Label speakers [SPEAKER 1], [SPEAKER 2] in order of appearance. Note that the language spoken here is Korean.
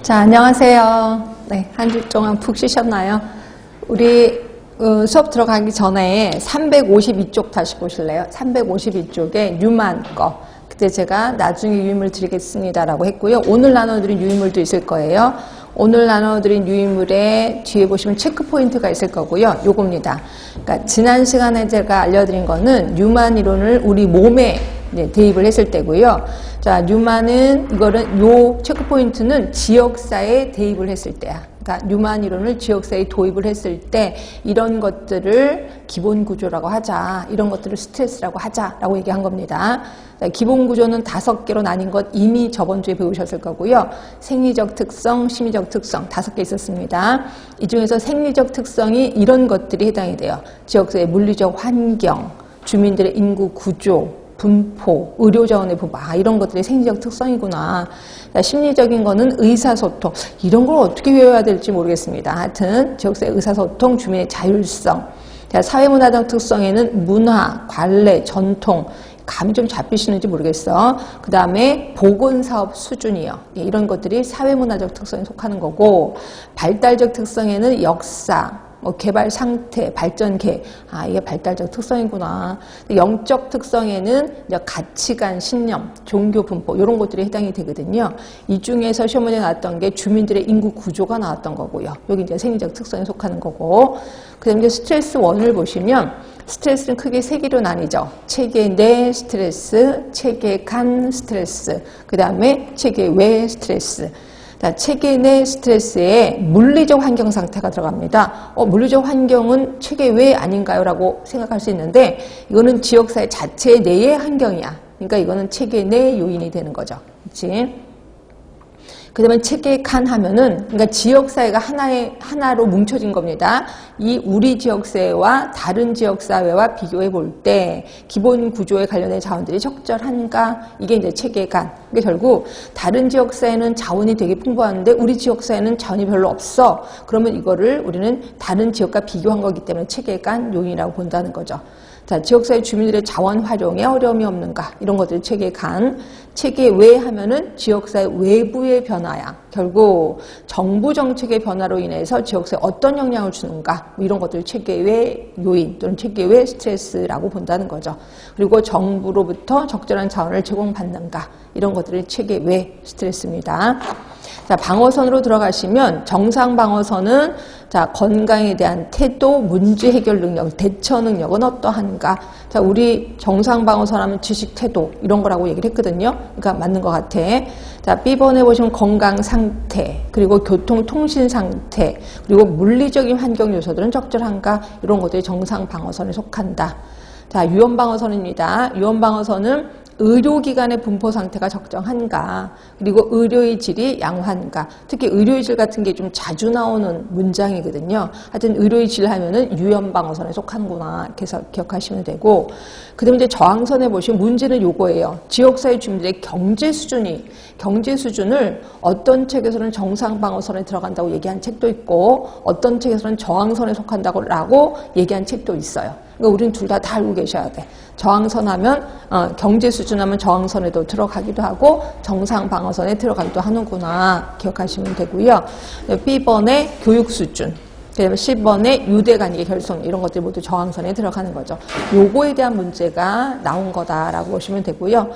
[SPEAKER 1] 자, 안녕하세요. 네, 한 주 동안 푹 쉬셨나요? 우리 수업 들어가기 전에 352쪽 다시 보실래요? 352쪽에 뉴만 거. 그때 제가 나중에 유인물 드리겠습니다라고 했고요. 오늘 나눠드린 유인물도 있을 거예요. 오늘 나눠드린 유인물에 뒤에 보시면 체크 포인트가 있을 거고요. 요겁니다. 그러니까 지난 시간에 제가 알려드린 거는 뉴만 이론을 우리 몸에 대입을 했을 때고요. 자, 뉴만은 이거는 요 체크 포인트는 지역사에 대입을 했을 때야. 그러니까 뉴만 이론을 지역사에 도입을 했을 때 이런 것들을 기본 구조라고 하자. 이런 것들을 스트레스라고 하자라고 얘기한 겁니다. 자, 기본 구조는 5개로 나뉜 것 이미 저번 주에 배우셨을 거고요. 생리적 특성, 심리적 특성 5개 있었습니다. 이 중에서 생리적 특성이 이런 것들이 해당이 돼요. 지역사의 물리적 환경, 주민들의 인구 구조, 분포, 의료자원의 분포, 이런 것들이 생리적 특성이구나. 자, 심리적인 거는 의사소통. 이런 걸 어떻게 외워야 될지 모르겠습니다. 하여튼 지역사회 의사소통, 주민의 자율성. 자, 사회문화적 특성에는 문화, 관례, 전통. 감이 좀 잡히시는지 모르겠어. 그 다음에 보건사업 수준이요. 이런 것들이 사회문화적 특성에 속하는 거고, 발달적 특성에는 역사, 개발 상태, 발전 계획. 이게 발달적 특성이구나. 영적 특성에는 이제 가치관, 신념, 종교 분포 이런 것들이 해당이 되거든요. 이 중에서 시험 문제 나왔던 게 주민들의 인구 구조가 나왔던 거고요. 여기 이제 생리적 특성에 속하는 거고. 그다음에 이제 스트레스 1을 보시면 스트레스는 크게 3개로 나뉘죠. 체계 내 스트레스, 체계 간 스트레스, 그 다음에 체계 외 스트레스. 자, 체계 내 스트레스에 물리적 환경 상태가 들어갑니다. 물리적 환경은 체계 외 아닌가요? 라고 생각할 수 있는데 이거는 지역사회 자체 내의 환경이야. 그러니까 이거는 체계 내 요인이 되는 거죠. 그렇지? 그 다음에 체계 간 하면은, 그러니까 지역사회가 하나로 뭉쳐진 겁니다. 이 우리 지역사회와 다른 지역사회와 비교해 볼 때 기본 구조에 관련된 자원들이 적절한가? 이게 이제 체계 간. 그러니까 결국 다른 지역사회는 자원이 되게 풍부한데 우리 지역사회는 자원이 별로 없어. 그러면 이거를 우리는 다른 지역과 비교한 거기 때문에 체계 간 요인이라고 본다는 거죠. 자, 지역사회 주민들의 자원 활용에 어려움이 없는가? 이런 것들을 체계 간. 체계 외 하면은 지역사회 외부의 변화야. 결국 정부 정책의 변화로 인해서 지역사회에 어떤 영향을 주는가? 이런 것들을 체계 외 요인 또는 체계 외 스트레스라고 본다는 거죠. 그리고 정부로부터 적절한 자원을 제공받는가? 이런 것들을 체계 외 스트레스입니다. 자, 방어선으로 들어가시면 정상 방어선은 자, 건강에 대한 태도, 문제 해결 능력, 대처 능력은 어떠한가? 자, 우리 정상 방어선 하면 지식 태도 이런 거라고 얘기를 했거든요. 그러니까 맞는 것 같아. 자, B번에 보시면 건강 상태, 그리고 교통 통신 상태, 그리고 물리적인 환경 요소들은 적절한가? 이런 것들이 정상 방어선에 속한다. 자, 유연 방어선입니다. 유연 방어선은 의료기관의 분포 상태가 적정한가, 그리고 의료의 질이 양호한가. 특히 의료의 질 같은 게 좀 자주 나오는 문장이거든요. 하여튼 의료의 질 하면은 유연방어선에 속하는구나. 이렇게 해서 기억하시면 되고, 그 다음에 이제 저항선에 보시면 문제는 요거예요. 지역사회 주민들의 경제 수준을 어떤 책에서는 정상방어선에 들어간다고 얘기한 책도 있고, 어떤 책에서는 저항선에 속한다고 얘기한 책도 있어요. 그러니까 우리는 둘 다 알고 계셔야 돼. 저항선 하면 경제 수준 하면 저항선에도 들어가기도 하고 정상 방어선에 들어가기도 하는구나. 기억하시면 되고요. B번에 교육 수준, 그다음에 C번에 유대관계 결손 이런 것들이 모두 저항선에 들어가는 거죠. 요거에 대한 문제가 나온 거다라고 보시면 되고요.